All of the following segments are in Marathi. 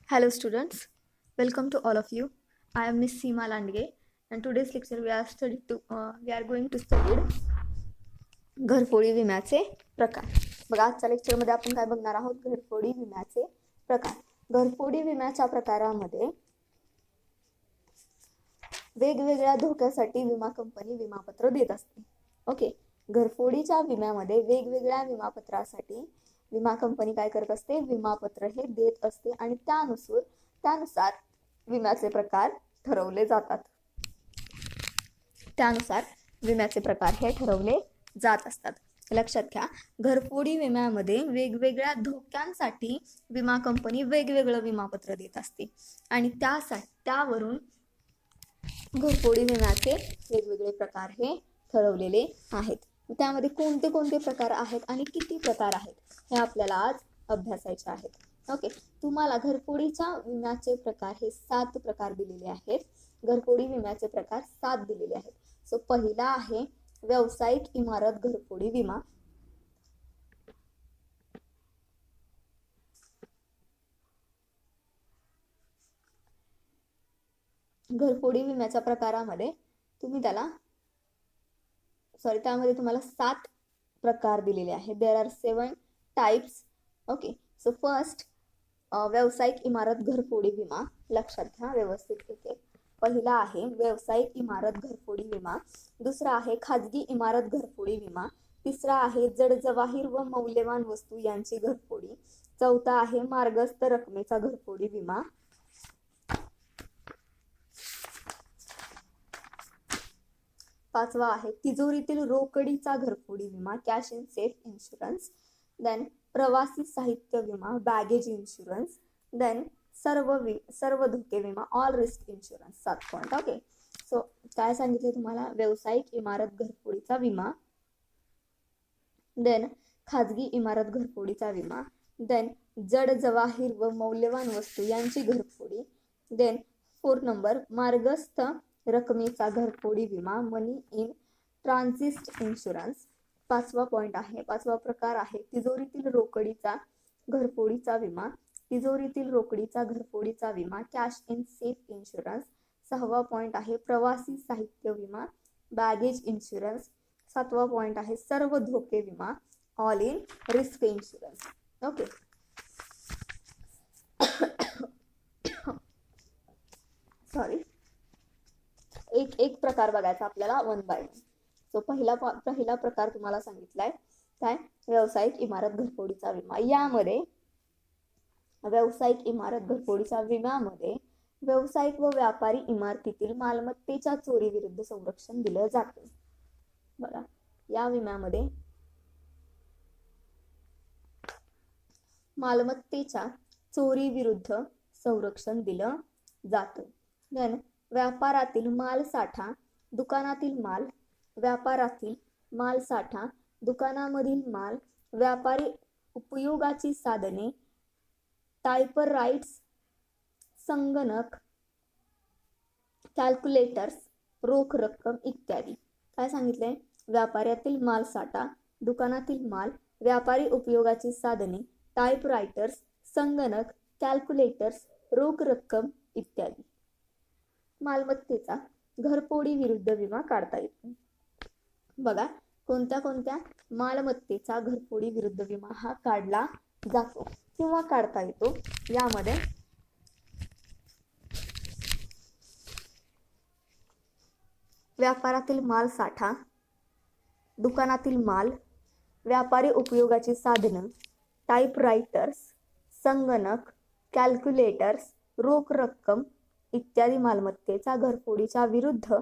Hello students, welcome to all of you. I am Miss Seema Landge and today's lecture we are going to study घरफोडी विम्याचे प्रकार. बघा आजच्या लेक्चरमध्ये आपण काय बघणार आहोत? घरफोडी विम्याचे प्रकार. घरफोडी विम्याच्या प्रकारामध्ये वेगवेगळ्या धोक्यासाठी विमा कंपनी विमापत्र देत असते. ओके, घरफोडीच्या विम्यामध्ये वेगवेगळ्या विमापत्रासाठी विमा कंपनी काय करत असते? विमापत्र हे देत असते आणि त्यानुसार विम्याचे प्रकार ठरवले जातात. त्यानुसार विम्याचे प्रकार हे ठरवले जात असतात. लक्षात घ्या, घरफोडी विम्यामध्ये वेगवेगळ्या धोक्यांसाठी विमा कंपनी वेगवेगळं विमापत्र देत असते आणि त्यावरून घरफोडी विम्याचे वेगवेगळे प्रकार हे ठरवलेले आहेत. त्यामध्ये कोणते कोणते प्रकार आहेत आणि किती प्रकार आहेत हे आपल्याला आज अभ्यासायचे आहेत. ओके, तुम्हाला घरफोडीच्या विम्याचे प्रकार हे 7 प्रकार दिलेले आहेत. घरफोडी विम्याचे प्रकार 7 दिलेले आहेत. सो पहिला आहे व्यावसायिक इमारत घरफोडी विमा. घरफोडी विम्याच्या प्रकारामध्ये त्यामध्ये तुम्हाला 7 प्रकार दिलेले आहेत. There are 7 types. Okay, so first व्यावसायिक इमारत घरफोडी विमा. लक्षात घ्या व्यवस्थित एक. पहिला आहे व्यावसायिक इमारत घरफोडी विमा. दुसरा आहे खाजगी इमारत घरफोडी विमा. तिसरा आहे जड जवाहीर व मौल्यवान वस्तू यांची घरफोडी. चौथा आहे मार्गस्थ रकमेचा घरफोडी विमा. पाचवा आहे तिजोरीतील रोकडीचा घरफोडी विमा, cash in safe insurance. Then प्रवासी साहित्य विमा, बॅगेज इन्शुरन्स. देन सर्व धोके विमा, all risk insurance. 7 point. Okay, so काय सांगितले तुम्हाला? व्यावसायिक इमारत घरफोडीचा विमा, देन खाजगी इमारत घरफोडीचा विमा, देन जड जवाहीर व मौल्यवान वस्तू यांची घरफोडी, देन 4 नंबर मार्गस्थ रकमेचा घरफोडी विमा, मनी इन ट्रान्झिट इन्शुरन्स. 5वा पॉइंट आहे, 5वा प्रकार आहे तिजोरीतील रोकडीचा घरफोडीचा विमा. तिजोरीतील रोकडीचा घरफोडीचा विमा, कॅश इन सेफ इन्शुरन्स. 6वा पॉइंट आहे प्रवासी साहित्य विमा, बॅगेज इन्शुरन्स. 7वा पॉइंट आहे सर्व धोके विमा, all in risk insurance. Okay, sorry, एक प्रकार बघायचा आपल्याला 1 बाय 1. सो पहिला प्रकार तुम्हाला सांगितलाय काय? व्यावसायिक इमारत घरफोडीचा विमा. यामध्ये व्यावसायिक इमारत घरफोडीच्या विम्यामध्ये व्यावसायिक व व्यापारी इमारतीतील मालमत्तेच्या चोरी विरुद्ध संरक्षण दिलं जातं. बघा, या विम्यामध्ये मालमत्तेच्या चोरी विरुद्ध संरक्षण दिलं जातं. देन व्यापारातील माल साठा, दुकानातील माल, व्यापारातील माल साठा, दुकानामधील माल, व्यापारी उपयोगाची साधने, टायपराइट्स, संगणक, कॅल्क्युलेटर्स, रोख रक्कम इत्यादी. काय सांगितलंय? व्यापारातील माल साठा, दुकानातील माल, व्यापारी उपयोगाची साधने, टायपरायटर्स, संगणक, कॅल्क्युलेटर्स, रोख रक्कम इत्यादी. मालमत्तेचा घरफोडी विरुद्ध विमा काढता येतो. बघा, कोणत्या कोणत्या मालमत्तेचा घरफोडी विरुद्ध विमा हा काढला जातो किंवा काढता येतो. यामध्ये व्यापारातील माल साठा, दुकानातील माल, व्यापारी उपयोगाची साधनं, टायपरायटर्स, संगणक, कॅल्क्युलेटर्स, रोख रक्कम इत्यादी मालमत्तेचा घरफोडीच्या विरुद्ध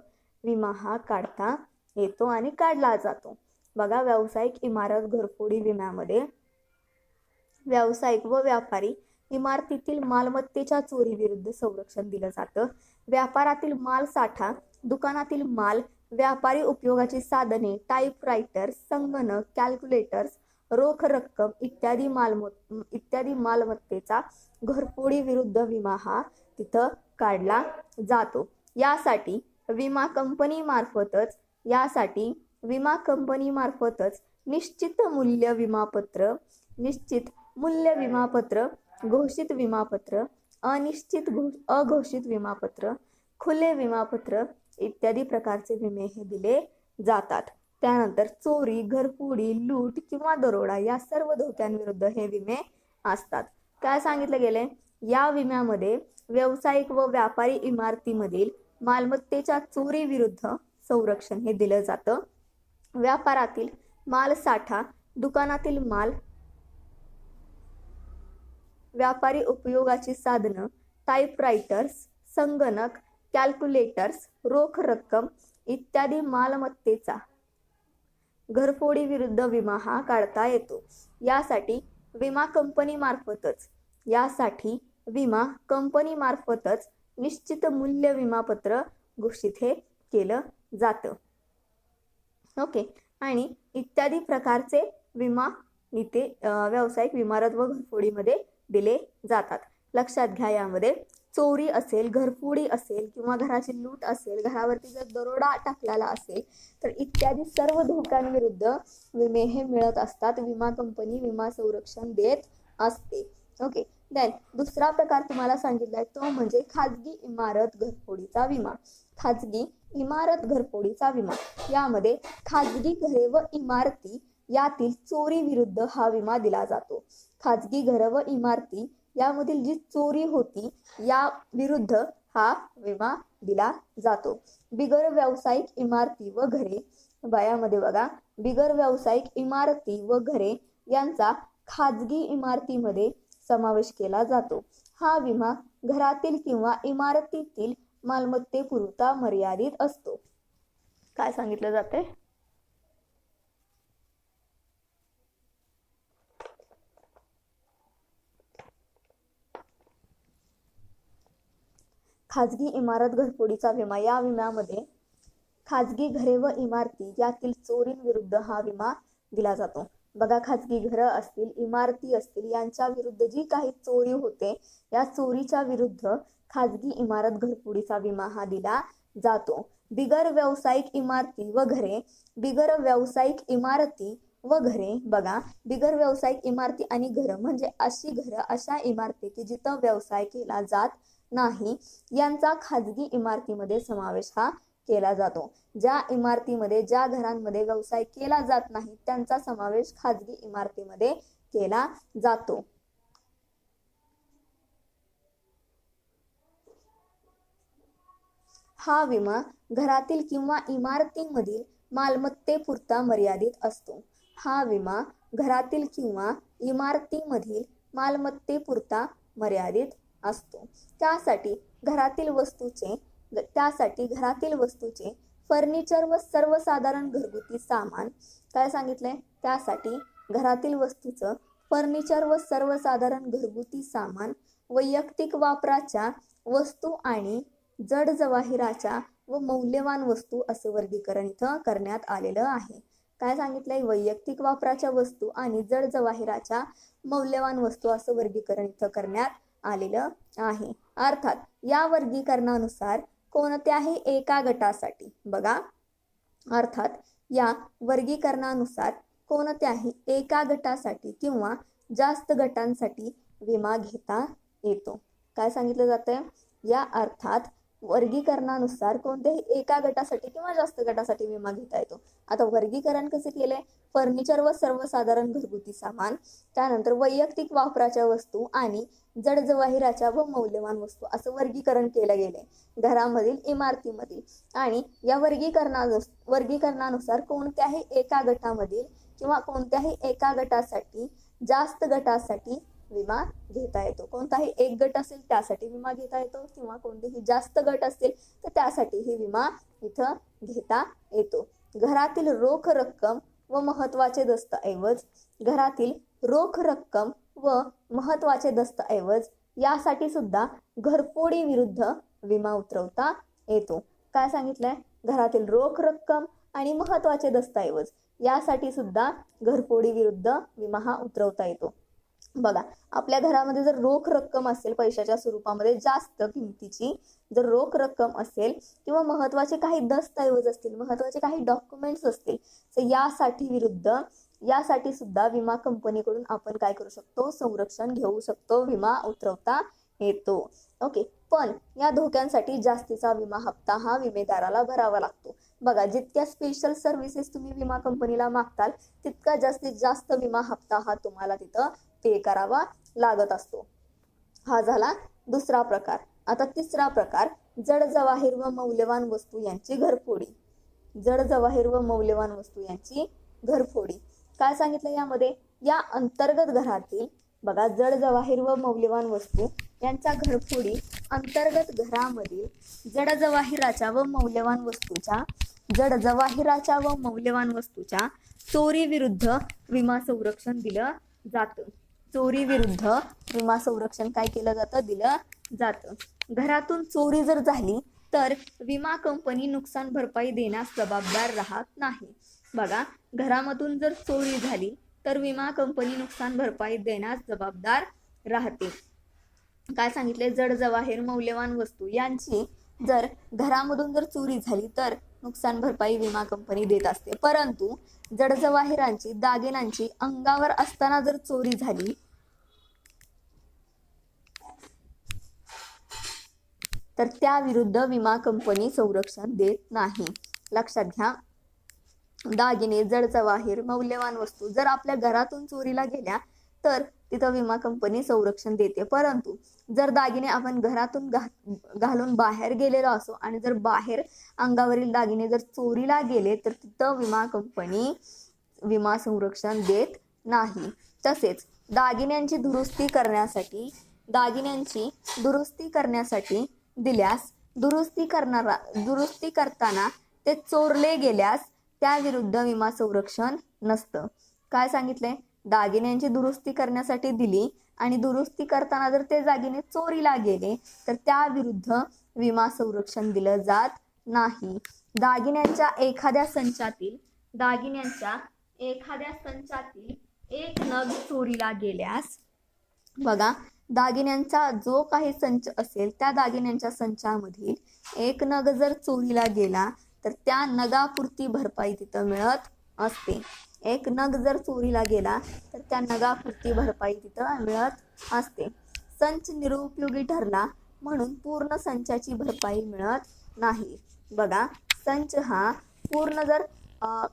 विमा हा काढता येतो आणि काढला जातो. बघा, व्यावसायिक इमारत घरफोडी विम्यामध्ये व्यावसायिक व व्यापारी इमारतीतील मालमत्तेच्या चोरी विरुद्ध संरक्षण दिलं जातं. व्यापारातील माल साठा, दुकानातील माल, व्यापारी उपयोगाची साधने, टायपरायटर्स, संगणक, कॅल्क्युलेटर्स, रोख रक्कम इत्यादी मालमत्तेचा घरफोडी विरुद्ध विमा हा तिथं काढला जातो. यासाठी विमा कंपनी मार्फतच निश्चित मूल्य विमापत्र, घोषित विमापत्र, अघोषित विमापत्र, खुले विमापत्र इत्यादी प्रकारचे विमे हे दिले जातात. त्यानंतर चोरी, घरफोडी, लूट किंवा दरोडा या सर्व धोक्यांविरुद्ध हे विमे असतात. काय सांगितलं गेले? या विम्यामध्ये व्यावसायिक व व्यापारी इमारतीमधील मालमत्तेच्या चोरी विरुद्ध संरक्षण हे दिलं जातं. व्यापारातील माल साठा, दुकानातील माल, व्यापारी उपयोगाची साधनं, टाईपरायटर्स, संगणक, कॅल्क्युलेटर्स, रोख रक्कम इत्यादी मालमत्तेचा घरफोडी विरुद्ध विमा हा काढता येतो. यासाठी विमा कंपनी मार्फतच निश्चित मूल्य विमापत्र घोषित हे केलं जातं. ओके. आणि इत्यादी प्रकारचे विमा इथे व्यावसायिक इमारत व घरफोडीमध्ये दिले जातात. लक्षात घ्या, यामध्ये चोरी असेल, घरफोडी असेल किंवा घराची लूट असेल, घरावरती जर दरोडा टाकलेला असेल तर इत्यादी सर्व धोक्यांविरुद्ध विमे हे मिळत असतात. विमा कंपनी विमा संरक्षण देत असते. ओके. देन दुसरा प्रकार तुम्हाला सांगितलाय तो म्हणजे खाजगी इमारत घरफोडीचा विमा. खाजगी इमारत घरफोडीचा विमा यामध्ये खाजगी घरे व इमारती यातील चोरी विरुद्ध हा विमा दिला जातो. खाजगी घरं व इमारती यामधील जी चोरी होती या विरुद्ध हा विमा दिला जातो. बिगर व्यावसायिक इमारती व घरे, यामध्ये बघा, बिगर व्यावसायिक इमारती व घरे यांचा खाजगी इमारतीमध्ये समावेश केला जातो. हा विमा घरातील किंवा इमारतीतील मालमत्तेपुरता मर्यादित असतो. काय सांगितलं जाते? खाजगी इमारत घरफोडीचा विमा. या विम्यामध्ये खाजगी घरे व इमारती यातील चोरींविरुद्ध हा विमा दिला जातो. बघा, खाजगी घरं असतील, इमारती असतील यांच्या विरुद्ध जी काही चोरी होते या चोरीच्या विरुद्ध खाजगी इमारत घरफोडीचा विमा हा दिला जातो. बिगर व्यावसायिक इमारती व घरे, बिगर व्यावसायिक इमारती व घरे, बघा, बिगर व्यावसायिक इमारती आणि घरं म्हणजे अशी घरं, अशा इमारती की जिथं व्यवसाय केला जात नाही यांचा खाजगी इमारतीमध्ये समावेश हा केला जातो. ज्या इमारतीमध्ये, ज्या घरांमध्ये व्यवसाय केला जात नाही त्यांचा समावेश खाजगी इमारतीमध्ये केला जातो. हा विमा घरातील किंवा इमारतीमधील मालमत्तेपुरता मर्यादित असतो. हा विमा घरातील किंवा इमारतीमधील मालमत्तेपुरता मर्यादित असतो. त्यासाठी घरातील वस्तूचे फर्निचर व सर्वसाधारण घरगुती सामान, काय सांगितलंय? त्यासाठी घरातील वस्तूचं फर्निचर व सर्वसाधारण घरगुती सामान, वैयक्तिक वापराच्या वस्तू आणि जड जवाहिराच्या व मौल्यवान वस्तू असं वर्गीकरण इथं करण्यात आलेलं आहे. काय सांगितलंय? वैयक्तिक वापराच्या वस्तू आणि जड जवाहिराच्या मौल्यवान वस्तू असं वर्गीकरण इथं करण्यात आलेलं आहे. अर्थात या वर्गीकरणानुसार कोणत्याही एका गटासाठी, बघा, अर्थात या वर्गीकरणानुसार कोणत्याही एका गटासाठी किंवा जास्त गटांसाठी विमा घेता येतो. काय सांगितलं जातंय? या अर्थात वर्गीकरणानुसार कोणत्याही एका गटासाठी किंवा जास्त गटासाठी विमा घेता येतो. आता वर्गीकरण कसे केले? फर्निचर व सर्वसाधारण घरगुती सामान, त्यानंतर वैयक्तिक वापराच्या वस्तू आणि जड जवाहिराच्या व मौल्यवान वस्तू असं वर्गीकरण केलं गेले घरामधील, इमारतीमधील. आणि या वर्गीकरणानुसार कोणत्याही एका गटामधील किंवा कोणत्याही एका गटासाठी, जास्त गटासाठी विमा घेता येतो. कोणताही एक गट असेल त्यासाठी विमा घेता येतो किंवा कोणतेही जास्त गट असतील तर त्यासाठीही विमा इथं घेता येतो. घरातील रोख रक्कम व महत्त्वाचे दस्तऐवज, घरातील रोख रक्कम व महत्त्वाचे दस्तऐवज यासाठी सुद्धा घरफोडी विरुद्ध विमा उतरवता येतो. काय सांगितलंय? घरातील रोख रक्कम आणि महत्त्वाचे दस्तऐवज यासाठी सुद्धा घरफोडी विरुद्ध विमा हा उतरवता येतो. बघा, आपल्या घरामध्ये जर रोख रक्कम असेल, पैशाच्या स्वरूपामध्ये जास्त किमतीची जर रोख रक्कम असेल किंवा महत्त्वाचे काही दस्तऐवज असतील, महत्त्वाचे काही डॉक्युमेंट्स असतील तर यासाठी सुद्धा विमा कंपनीकडून आपण काय करू शकतो? संरक्षण घेऊ शकतो, विमा उतरवता येतो. ओके, पण या धोक्यांसाठी जास्तीचा विमा हप्ता हा विमेदाराला भरावा लागतो. बघा, जितक्या स्पेशल सर्व्हिसेस तुम्ही विमा कंपनीला मागताल तितका जास्तीत जास्त विमा हप्ता हा तुम्हाला तिथं पे करावा लागत असतो. हा झाला दुसरा प्रकार. आता तिसरा प्रकार, जड जवाहीर व मौल्यवान वस्तू यांची घरफोडी. जड जवाहीर व मौल्यवान वस्तू यांची घरफोडी. काय सांगितलं यामध्ये? या अंतर्गत घरातील, बघा, जड जवाहीर व मौल्यवान वस्तू यांच्या घरफोडी अंतर्गत घरामधील जड जवाहिराच्या व मौल्यवान वस्तूच्या चोरी विरुद्ध विमा संरक्षण दिलं जातं. चोरी विरुद्ध विमा संरक्षण काय केलं जातं? दिलं जातं. घरातून चोरी जर झाली तर विमा कंपनी नुकसान भरपाई देण्यास जबाबदार राहत नाही. बघा, घरामधून जर चोरी झाली तर विमा कंपनी नुकसान भरपाई देण्यास जबाबदार राहते. काय सांगितले? जड जवाहीर मौल्यवान वस्तू यांची जर घरामधून जर चोरी झाली तर नुकसान भरपाई विमा कंपनी देत असते. परंतु जड जवाहिरांची, दागिन्यांची अंगावर असताना जर चोरी झाली तर त्या विरुद्ध विमा कंपनी संरक्षण देत नाही. लक्षात घ्या, दागिने, जड जवाहीर, मौल्यवान वस्तू जर आपल्या घरातून चोरीला गेल्या तर तिथं विमा कंपनी संरक्षण देते. परंतु जर दागिने आपण घरातून घालून बाहेर गेलेलो असो आणि जर बाहेर अंगावरील दागिने जर चोरीला गेले तर तिथं विमा कंपनी विमा संरक्षण देत नाही. तसेच दागिन्यांची दुरुस्ती करण्यासाठी दिल्यास दुरुस्ती करताना ते चोरले गेल्यास त्या विरुद्ध विमा संरक्षण नसतं. काय सांगितले? दागिन्यांची दुरुस्ती करण्यासाठी दिली आणि दुरुस्ती करताना जर ते दागिने चोरीला गेले तर त्या विरुद्ध विमा संरक्षण दिलं जात नाही. दागिन्यांच्या एखाद्या संचातील एक नग चोरीला गेल्यास, बघा, दागिन्यांचा जो काही संच असेल त्या दागिन्यांच्या संचामधील एक नग जर चोरीला गेला तर त्या नगापुरती भरपाई तिथं मिळत असते. एक नग जर चोरीला गेला तर त्या नगापुरती भरपाई तिथं मिळत असते. संच निरुपयोगी ठरला म्हणून पूर्ण संचाची भरपाई मिळत नाही. बघा, संच हा पूर्ण जर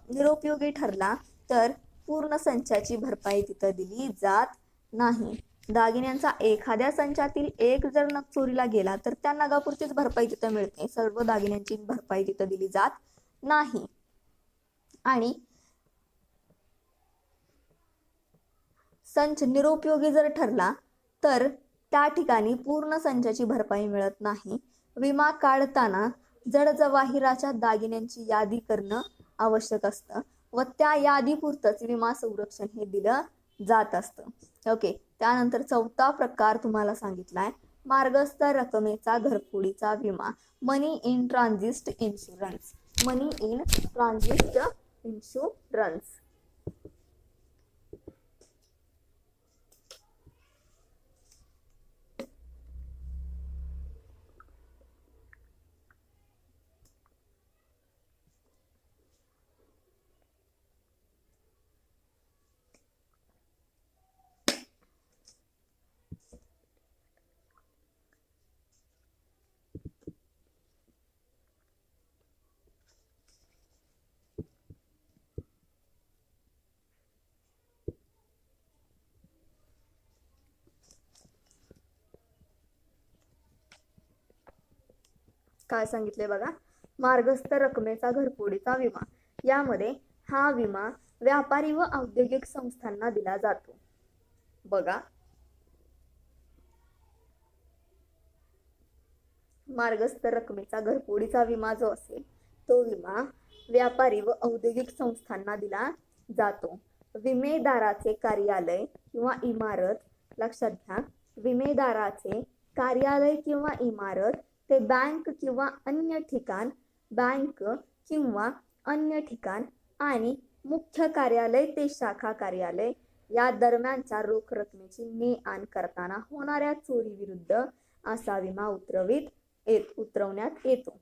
निरुपयोगी ठरला तर पूर्ण संचाची भरपाई तिथं दिली जात नाही. दागिन्यांचा एखाद्या संचातील एक जर नग चोरीला गेला तर त्या नगापुरतीच भरपाई तिथं मिळते. सर्व दागिन्यांची भरपाई तिथं दिली जात नाही. आणि संच निरुपयोगी जर ठरला तर त्या ठिकाणी पूर्ण संचाची भरपाई मिळत नाही. विमा काढताना जड जवाहिराच्या दागिन्यांची यादी करणं आवश्यक असतं व त्या यादीपुरतंच विमा संरक्षण हे दिलं जात असतं. ओके, त्यानंतर चौथा प्रकार तुम्हाला सांगितलाय, मार्गस्थ रकमेचा घरफोडीचा विमा, मनी इन ट्रान्झिट इन्शुरन्स. काय सांगितले? बघा, मार्गस्थ रकमेचा घरफोडीचा विमा. यामध्ये हा विमा व्यापारी व औद्योगिक संस्थांना दिला जातो. बघा, मार्गस्थ रकमेचा घरफोडीचा विमा जो असेल तो विमा व्यापारी व औद्योगिक संस्थांना दिला जातो. विमेदाराचे कार्यालय किंवा इमारत, लक्षात घ्या, विमेदाराचे कार्यालय किंवा इमारत ते बँक किंवा अन्य ठिकाण आणि मुख्य कार्यालय ते शाखा कार्यालय या दरम्यानच्या रोख रकमेची ने-आण करताना होणाऱ्या चोरी विरुद्ध असा विमा उतरवण्यात येतो.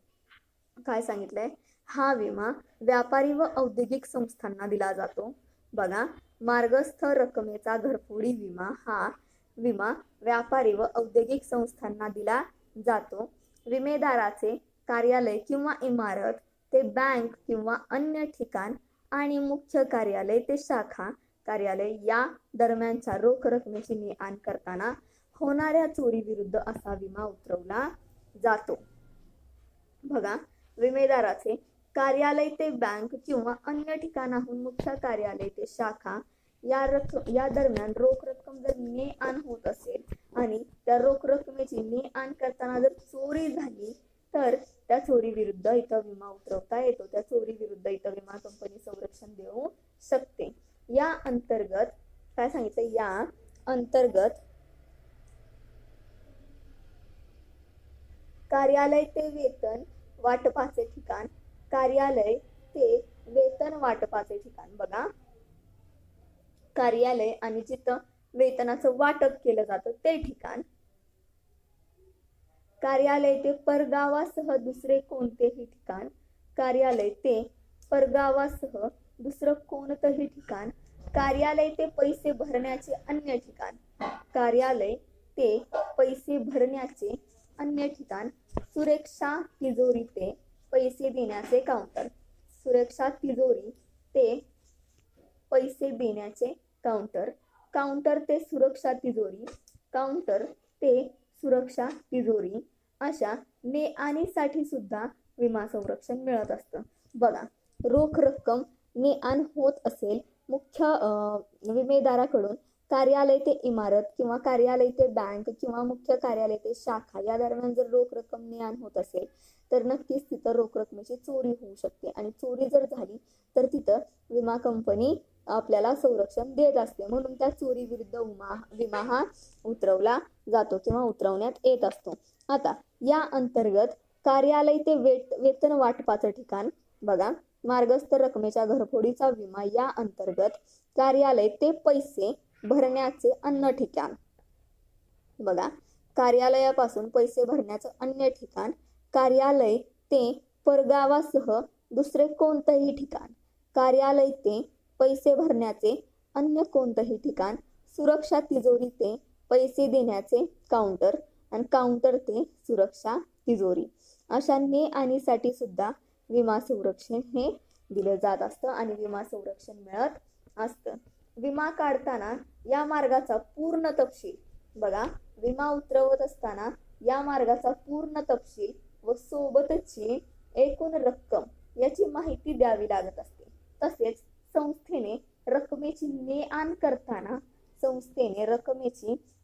काय सांगितलंय? हा विमा व्यापारी व औद्योगिक संस्थांना दिला जातो. बघा, मार्गस्थ रकमेचा घरफोडी विमा हा विमा व्यापारी व औद्योगिक संस्थांना दिला जातो. विमेदाराचे कार्यालय किंवा इमारत ते बँक किंवा अन्य ठिकाण आणि मुख्य कार्यालय ते शाखा कार्यालय या दरम्यानच्या रोख रकमेची ने-आण करताना होणाऱ्या चोरी विरुद्ध असा विमा उतरवला जातो. बघा, विमेदाराचे कार्यालय ते बँक किंवा अन्य ठिकाणाहून मुख्य कार्यालय ते शाखा या दरम्यान रोख रक्कम जर ने-आण होत असेल आणि त्या रोख रकमेची ने-आण करताना जर चोरी झाली तर त्या चोरी विरुद्ध इथं विमा उतरवता येतो. त्या चोरी विरुद्ध इथं विमा कंपनी संरक्षण देऊ शकते. या अंतर्गत काय सांगितलं, या अंतर्गत कार्यालय ते वेतन वाटपाचे ठिकाण, कार्यालय ते वेतन वाटपाचे ठिकाण. बघा, कार्यालय आणि जिथं वेतनाचं वाटप केलं जातं ते ठिकाण, कार्यालय ते परगावासह दुसरे कोणतेही ठिकाण, कार्यालय ते परगावासह दुसरं कोणतंही ठिकाण, कार्यालय ते पैसे भरण्याचे अन्य ठिकाण, कार्यालय ते पैसे भरण्याचे अन्य ठिकाण, सुरक्षा तिजोरी ते पैसे देण्याचे काउंटर, सुरक्षा तिजोरी ते पैसे देण्याचे काउंटर, काउंटर ते सुरक्षा तिजोरी, काउंटर ते सुरक्षा तिजोरी अशा ने-आणीसाठी सुद्धा विमा संरक्षण मिळत असतं. बघा, रोख रक्कम ने-आण होत असेल मुख्य विमेदाराकडून कार्यालय ते इमारत किंवा कार्यालय ते बँक किंवा मुख्य कार्यालय ते शाखा या दरम्यान जर रोख रक्कम ने-आण होत असेल तर नक्कीच तिथं रोख रकमेची चोरी होऊ शकते आणि चोरी जर झाली तर तिथं विमा कंपनी आपल्याला संरक्षण देत असते. म्हणून त्या चोरी विरुद्ध विमा हा उतरवला जातो किंवा उतरवण्यात येत असतो. आता या अंतर्गत कार्यालय ते वेतन वाटपाचं ठिकाण, बघा, मार्गस्थ रकमेच्या घरफोडीचा विमा या अंतर्गत कार्यालय ते पैसे भरण्याचे अन्य ठिकाण, बघा, कार्यालयापासून पैसे भरण्याचं अन्य ठिकाण, कार्यालय ते परगावासह दुसरे कोणतंही ठिकाण, कार्यालय ते पैसे भरण्याचे अन्य कोणतंही ठिकाण, सुरक्षा तिजोरी ते पैसे देण्याचे काउंटर आणि काउंटर ते सुरक्षा तिजोरी अशा ने-आणीसाठी सुद्धा विमा संरक्षण हे दिलं जात असतं आणि विमा संरक्षण मिळत असतं. विमा काढताना या मार्गाचा पूर्ण तपशील, बघा, विमा उतरवत असताना या मार्गाचा पूर्ण तपशील व सोबतची एकूण रक्कम याची माहिती द्यावी लागत असते. तसेच संस्थेने रकमेची ने-आण करताना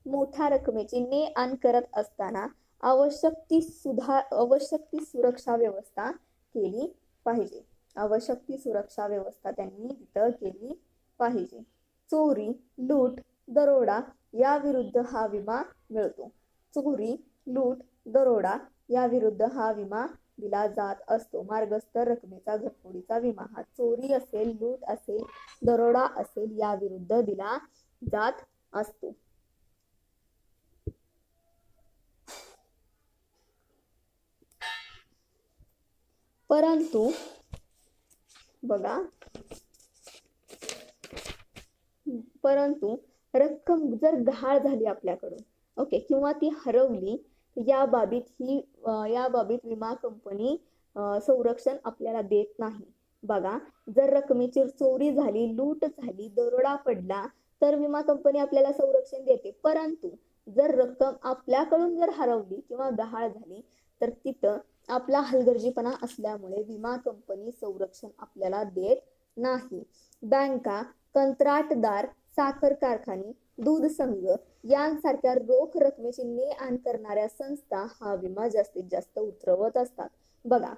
मोठ्या रकमेची ने-आण करत असताना आवश्यक ती सुरक्षा व्यवस्था केली पाहिजे. आवश्यक ती सुरक्षा व्यवस्था त्यांनी तिथं केली पाहिजे. चोरी, लूट, दरोडा या विरुद्ध हा विमा मिळतो. चोरी, लूट, दरोडा या विरुद्ध हा विमा दिला जात असतो. मार्गस्थ रकमेचा घरफोडीचा विमा हा चोरी असेल, लूट असेल, दरोडा असेल या विरुद्ध दिला जात असतो. परंतु बघा, रक्कम जर गहाळ झाली आपल्याकडून, ओके, किंवा ती हरवली, या बाबीत विमा कंपनी संरक्षण आपल्याला देत नाही. बघा, जर रकमेची चोरी झाली, लूट झाली, दरोडा पडला तर विमा कंपनी आपल्याला संरक्षण देते. परंतु जर रक्कम आपल्याकडून जर हरवली किंवा गहाळ झाली तर तिथं आपला हलगर्जीपणा असल्यामुळे विमा कंपनी संरक्षण आपल्याला देत नाही. बँका, कंत्राटदार, साखर कारखाने, दूध संघ यांसारख्या रोख रकमेची ने-आण करणाऱ्या संस्था हा विमा जास्तीत जास्त उतरवत असतात. बघा,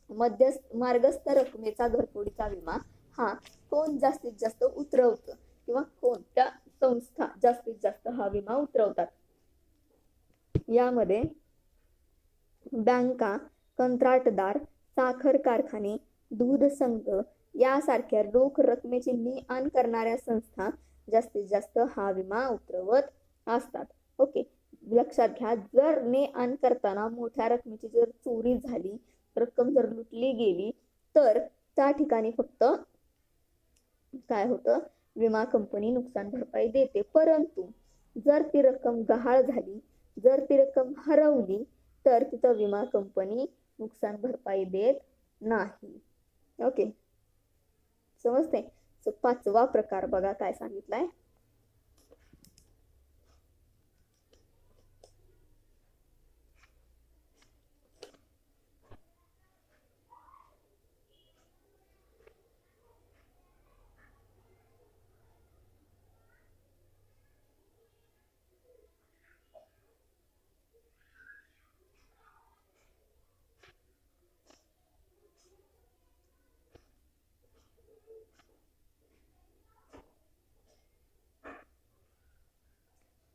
मार्गस्थ रकमेचा घरफोडीचा विमा हा कोण जास्तीत जास्त उतरवतं किंवा कोणत्या संस्था जास्तीत जास्त हा विमा उतरवतात? यामध्ये बँका, कंत्राटदार, साखर कारखाने, दूध संघ यासारख्या रोख रकमेची ने-आण करणाऱ्या संस्था जास्तीत जास्त हा विमा उतरवत असतात. ओके, लक्षात घ्या, जर ने-आण करताना मोठ्या रकमेची जर चोरी झाली, रक्कम जर लुटली गेली तर त्या ठिकाणी फक्त काय होतं, विमा कंपनी नुकसान भरपाई देते, परंतु जर ती रक्कम गहाळ झाली, जर ती रक्कम हरवली तर तिथं विमा कंपनी नुकसान भरपाई देत नाही. ओके, समजते. सो 5वा प्रकार बघा काय सांगितलाय.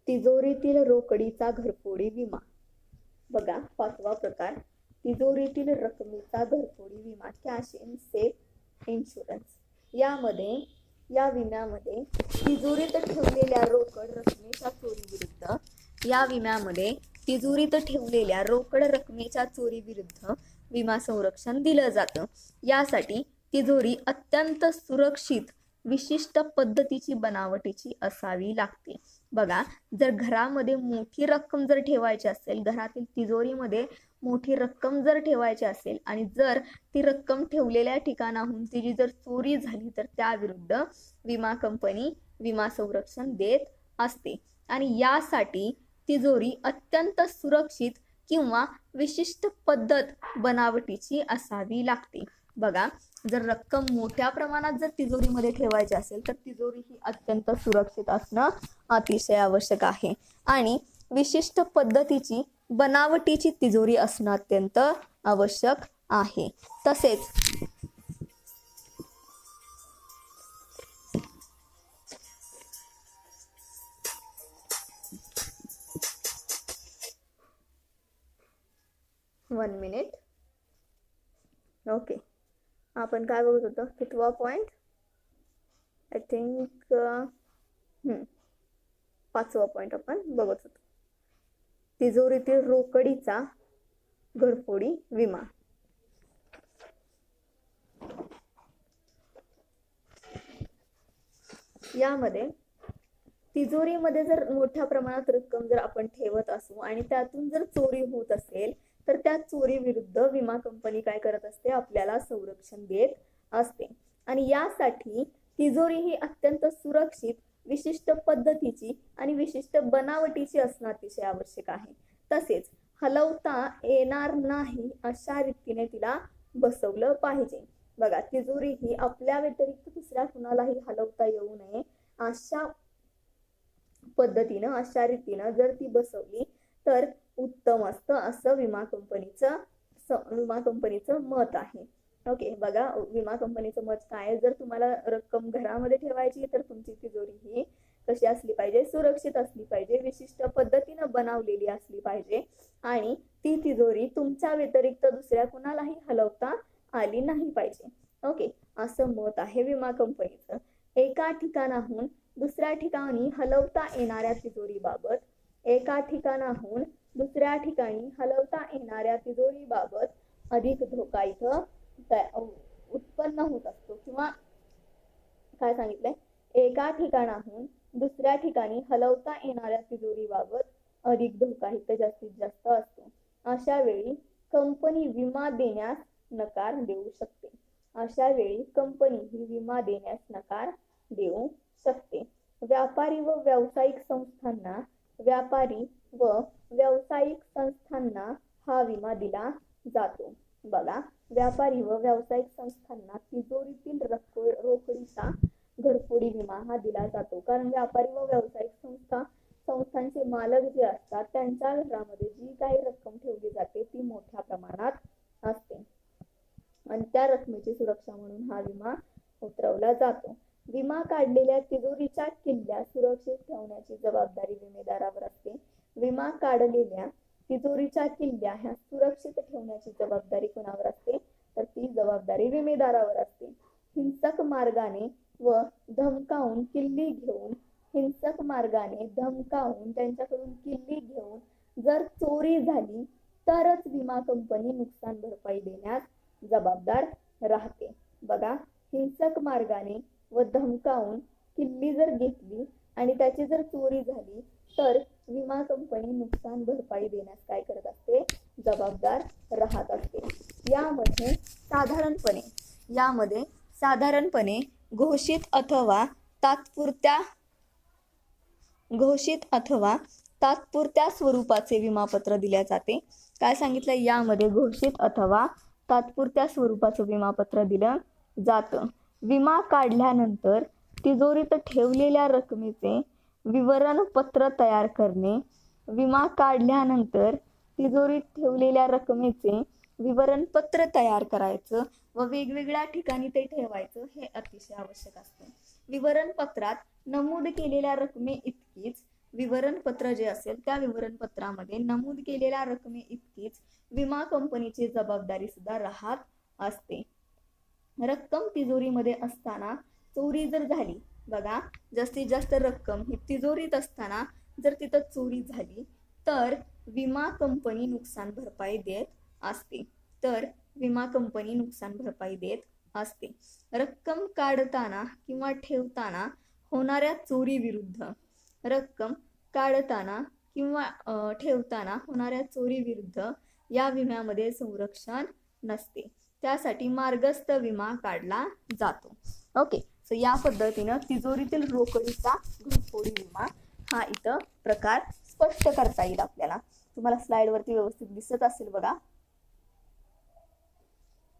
तिजोरीतील रोकडीचा घरफोडी विमा. बघा 5वा प्रकार, तिजोरीतील रकमेचा घरफोडी विमा, कॅश इन सेफ इन्शुरन्स. या विम्यामध्ये तिजोरीत ठेवलेल्या रोकड रकमेच्या चोरीविरुद्ध विमा संरक्षण दिलं जातं. यासाठी तिजोरी अत्यंत सुरक्षित विशिष्ट पद्धतीची बनावटीची असावी लागते. बघा, जर घरामध्ये मोठी रक्कम जर ठेवायची असेल, घरातील तिजोरीमध्ये मोठी रक्कम जर ठेवायची असेल आणि जर ती रक्कम ठेवलेल्या ठिकाणाहून तिची जर चोरी झाली तर त्याविरुद्ध विमा कंपनी विमा संरक्षण देत असते. आणि यासाठी तिजोरी अत्यंत सुरक्षित किंवा विशिष्ट पद्धत बनावटीची असावी लागते. बघा, जर रक्कम मोठ्या प्रमाणात जर तिजोरीमध्ये ठेवायची असेल तर तिजोरी ही अत्यंत सुरक्षित असणं अतिशय आवश्यक आहे आणि विशिष्ट पद्धतीची बनावटीची तिजोरी असणं अत्यंत आवश्यक आहे. तसेच वन मिनिट. ओके, आपण काय बघत होतो? 5वा पॉइंट आय थिंक 5वा पॉइंट आपण बघत होतो, तिजोरीतील रोकडीचा घरफोडी विमा. यामध्ये तिजोरीमध्ये जर मोठ्या प्रमाणात रक्कम जर आपण ठेवत असू आणि त्यातून जर चोरी होत असेल तर त्या चोरी विरुद्ध विमा कंपनी काय करत असते? आपल्याला संरक्षण देत असते. आणि यासाठी तिजोरी ही अत्यंत सुरक्षित विशिष्ट पद्धतीची आणि विशिष्ट बनावटीची असणं अतिशय आवश्यक आहे. तसेच हलवता येणार नाही अशा रीतीने तिला बसवलं पाहिजे. बघा, तिजोरी ही आपल्या व्यतिरिक्त दुसऱ्या कुणालाही हलवता येऊ नये अशा पद्धतीनं, अशा रीतीनं जर ती बसवली तर उत्तम असतं असं विमा कंपनीचं मत आहे. ओके, बघा, विमा कंपनीचं मत काय आहे? जर तुम्हाला रक्कम घरामध्ये ठेवायची तर तुमची तिजोरी ही कशी असली पाहिजे? सुरक्षित असली पाहिजे, विशिष्ट पद्धतीनं बनवलेली असली पाहिजे आणि ती तिजोरी तुमच्या व्यतिरिक्त दुसऱ्या कुणालाही हलवता आली नाही पाहिजे. ओके, असं मत आहे विमा कंपनीचं. एका ठिकाणाहून दुसऱ्या ठिकाणी हलवता येणाऱ्या तिजोरीबाबत अधिक धोका इथं उत्पन्न होत असतो. किंवा काय सांगितलंय? एका ठिकाणाहून दुसऱ्या ठिकाणी हलवता येणाऱ्या तिजोरीबाबत अधिक धोका इथं जास्तीत जास्त असतो. अशा वेळी कंपनी विमा देण्यास नकार देऊ शकते. व्यापारी व व्यावसायिक संस्थांना हा विमा दिला जातो. बघा, व्यापारी व व्यावसायिक संस्थांना तिजोरीतील रोकडीचा घरफोडी विमा हा दिला जातो. कारण व्यापारी व व्यावसायिक संस्थांचे मालक जे असतात त्यांच्या घरामध्ये जी काही रक्कम ठेवली जाते ती मोठ्या प्रमाणात असते आणि त्या रकमेची सुरक्षा म्हणून हा विमा उतरवला जातो. विमा काढलेल्या तिजोरीच्या किल्ल्या सुरक्षित ठेवण्याची जबाबदारी विमेदारावर असते. विमा काढलेल्या तिजोरीच्या किल्ल्या ह्या सुरक्षित ठेवण्याची जबाबदारी कोणावर असते? तर ती जबाबदारी विमेदारावर असते. हिंसक मार्गाने धमकावून त्यांच्याकडून किल्ली घेऊन जर चोरी झाली तरच विमा कंपनी नुकसान भरपाई देण्यास जबाबदार राहते. बघा, हिंसक मार्गाने व धमकावून किल्ली जर घेतली आणि त्याची जर चोरी झाली तर विमा कंपनी नुकसान भरपाई देण्यास काय करत असते, जबाबदार राहत असते. यामध्ये साधारणपणे घोषित अथवा तात्पुरत्या स्वरूपाचे विमापत्र दिले जाते. काय सांगितलं, यामध्ये घोषित अथवा तात्पुरत्या स्वरूपाचं विमापत्र दिलं जातं. विमा काढल्यानंतर तिजोरीत ठेवलेल्या रकमेचे विवरणपत्र तयार करणे. विमा काढल्यानंतर तिजोरीत ठेवलेल्या रकमेचे विवरणपत्र तयार करायचं व वेगवेगळ्या ठिकाणी ते ठेवायचं हे अतिशय आवश्यक असतं. विवरणपत्रात नमूद केलेल्या रकमे इतकीच विवरणपत्र जे असेल त्या विवरणपत्रामध्ये नमूद केलेल्या रकमे इतकीच विमा कंपनीची जबाबदारी सुद्धा राहत असते. रक्कम तिजोरीमध्ये असताना चोरी जर झाली, बघा जास्तीत जास्त रक्कम ही तिजोरीत असताना जर तिथं चोरी झाली तर विमा कंपनी नुकसान भरपाई देत असते. रक्कम काढताना किंवा ठेवताना होणाऱ्या चोरी विरुद्ध या विम्यामध्ये संरक्षण नसते. त्यासाठी मार्गस्थ विमा काढला जातो. ओके, सो या पद्धतीनं तिजोरीतील रोकडीचा घरफोडी विमा हा इथं प्रकार स्पष्ट करता येईल आपल्याला. तुम्हाला स्लाइड वरती व्यवस्थित दिसत असेल बघा.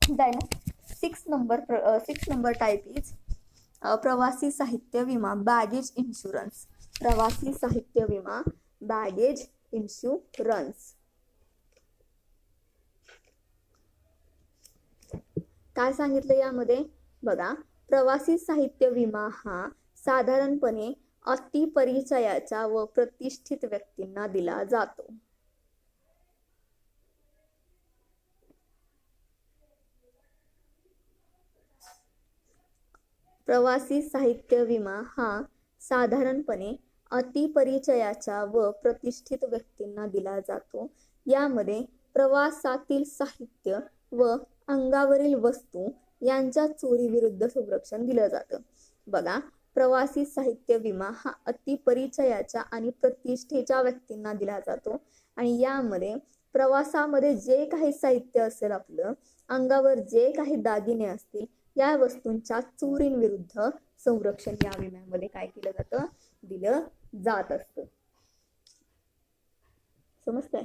Then 6 number type is प्रवासी साहित्य विमा, बॅगेज इन्शुरन्स. प्रवासी साहित्य विमा, बॅगेज इन्शुरन्स. काय सांगितलं यामध्ये, बघा प्रवासी साहित्य विमा हा साधारणपणे अतिपरिचयाच्या व प्रतिष्ठित व्यक्तींना दिला जातो. प्रवासी साहित्य विमा हा साधारणपणे अतिपरिचयाच्या व प्रतिष्ठित व्यक्तींना दिला जातो. यामध्ये प्रवासातील साहित्य व अंगावरील वस्तू यांच्या चोरी विरुद्ध संरक्षण दिलं जातं. बघा, प्रवासी साहित्य विमा हा अतिपरिचयाच्या आणि प्रतिष्ठेच्या व्यक्तींना दिला जातो आणि यामध्ये प्रवासामध्ये जे काही साहित्य असेल, आपलं अंगावर जे काही दागिने असतील, या वस्तूंच्या चोरींविरुद्ध संरक्षण या विम्यामध्ये काय केलं जातं, दिलं जात असतं. समजतंय?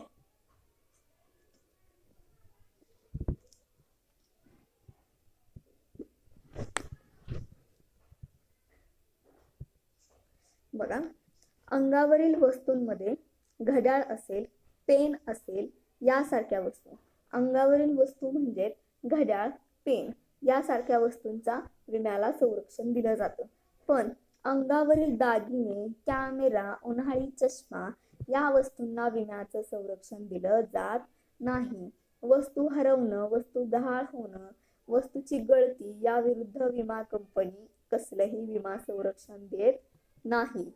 बघा, अंगावरील वस्तूंमध्ये घड्याळ असेल, पेन असेल, यासारख्या वस्तू. अंगावरील वस्तू म्हणजे घड्याळ, पेन यासारख्या वस्तूंचा विम्याला संरक्षण दिलं जातं. पण अंगावरील दागिने, कॅमेरा, उन्हाळी चष्मा या वस्तूंना विम्याचं संरक्षण दिलं जात नाही. वस्तू हरवणं, वस्तू गहाळ होणं, वस्तूची गळती या विरुद्ध विमा कंपनी कसलंही विमा संरक्षण देत नाही.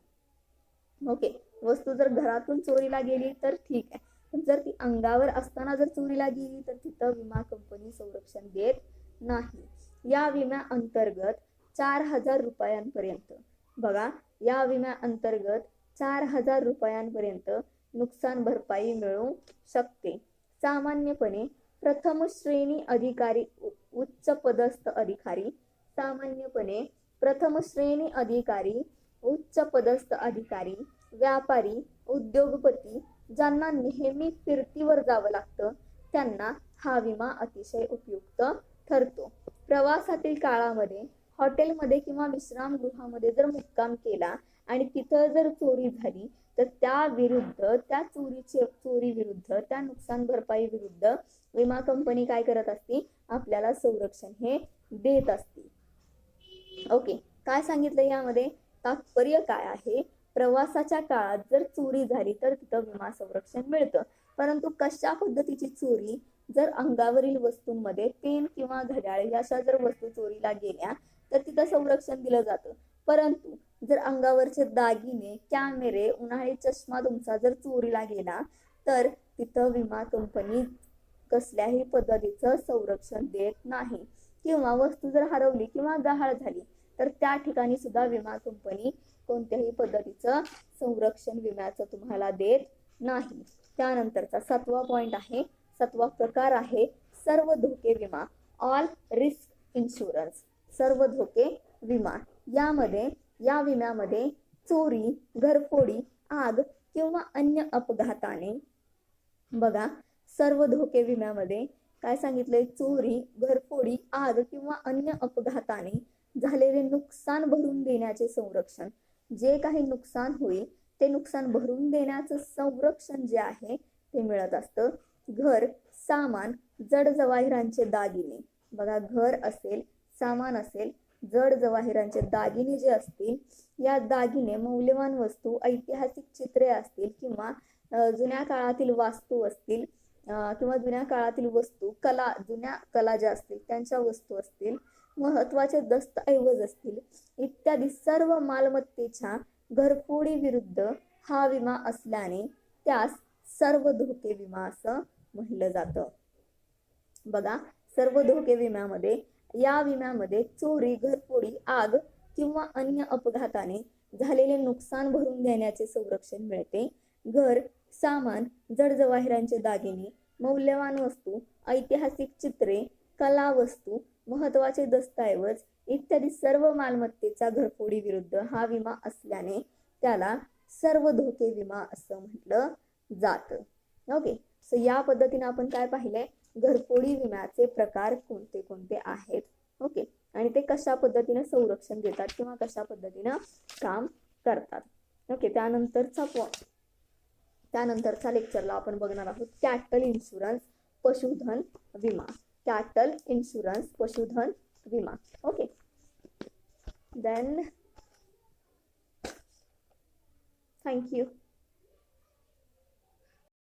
ओके, वस्तू जर घरातून चोरीला गेली तर ठीक आहे, पण जर ती अंगावर असताना जर चोरीला गेली तर तिथं विमा कंपनी संरक्षण देत नाही. या विम्या अंतर्गत 4,000 रुपयांपर्यंत, बघा या विम्या अंतर्गत 4,000 रुपयांपर्यंत नुकसान भरपाई मिळू शकते. सामान्यपणे प्रथम श्रेणी अधिकारी, उच्च पदस्थ अधिकारी, सामान्यपणे प्रथम श्रेणी अधिकारी, उच्च पदस्थ अधिकारी, व्यापारी, उद्योगपती ज्यांना नेहमी फिरतीवर जावं लागतं त्यांना हा विमा अतिशय उपयुक्त ठरतो. प्रवासातील काळामध्ये हॉटेलमध्ये किंवा विश्रामगृहामध्ये जर मुक्काम केला आणि तिथं जर चोरी झाली तर त्या चोरी विरुद्ध, त्या नुकसान भरपाई विरुद्ध विमा कंपनी काय करत असते, आपल्याला संरक्षण हे देत असते. ओके, काय सांगितलं यामध्ये, तात्पर्य काय आहे, प्रवासाच्या काळात जर चोरी झाली तर तिथं विमा संरक्षण मिळतं. परंतु कशा पद्धतीची चोरी, जर अंगावरील वस्तूंमध्ये पेन किंवा घड्याळ अशा जर वस्तू चोरीला गेल्या तर तिथं संरक्षण दिलं जातं. परंतु जर अंगावरचे दागिने, कॅमेरे, उन्हाळी चष्मा तुमचा जर चोरीला गेला तर तिथं विमा कंपनी कसल्याही पद्धतीचं संरक्षण देत नाही. किंवा वस्तू जर हरवली किंवा गहाळ झाली तर त्या ठिकाणी सुद्धा विमा कंपनी कोणत्याही पद्धतीचं संरक्षण विम्याचं तुम्हाला देत नाही. त्यानंतरचा 7वा पॉइंट आहे, 7वा प्रकार आहे सर्व धोके विमा, ऑल रिस्क इन्शुरन्स. सर्व धोके विमा या विम्यामध्ये चोरी, घरफोडी, आग किंवा अन्य अपघाताने, बघा सर्व धोके विम्यामध्ये काय सांगितलंय, चोरी, घरफोडी, आग किंवा अन्य अपघाताने झालेले नुकसान भरून देण्याचे संरक्षण. जे काही नुकसान होईल ते नुकसान भरून देण्याचं संरक्षण जे आहे ते मिळत असतं. घर, सामान, जड जवाहिरांचे दागिने, बघा घर असेल, सामान असेल, जड जवाहिरांचे दागिने जे असतील, या दागिने, मौल्यवान वस्तू, ऐतिहासिक चित्रे असतील किंवा जुन्या काळातील वास्तू असतील किंवा जुन्या काळातील वस्तू, जुन्या कला ज्या असतील त्यांच्या वस्तू असतील, महत्वाचे दस्तऐवज असतील, इत्यादी सर्व मालमत्तेच्या घरफोडी विरुद्ध हा विमा असल्याने त्यास सर्व धोके विमा असं म्हटलं जातं. बघा सर्व धोके विम्यामध्ये, या विम्यामध्ये चोरी, घरफोडी, आग किंवा अन्य अपघाताने झालेले नुकसान भरून देण्याचे संरक्षण मिळते. घर, सामान, जड जवाहिरांचे दागिने, मौल्यवान वस्तू, ऐतिहासिक चित्रे, कला वस्तू, महत्वाचे दस्तऐवज इत्यादी सर्व मालमत्तेचा घरफोडी विरुद्ध हा विमा असल्याने त्याला सर्व धोके विमा असं म्हटलं जातं. ओके, सो या पद्धतीने आपण काय पाहिलंय, घरफोडी विम्याचे प्रकार कोणते कोणते आहेत. ओके, आणि ते कशा पद्धतीने संरक्षण देतात किंवा कशा पद्धतीने काम करतात. ओके, त्यानंतरच्या लेक्चरला आपण बघणार आहोत कॅटल इन्शुरन्स, पशुधन विमा. कॅटल इन्शुरन्स, पशुधन विमा. Okay, then thank you.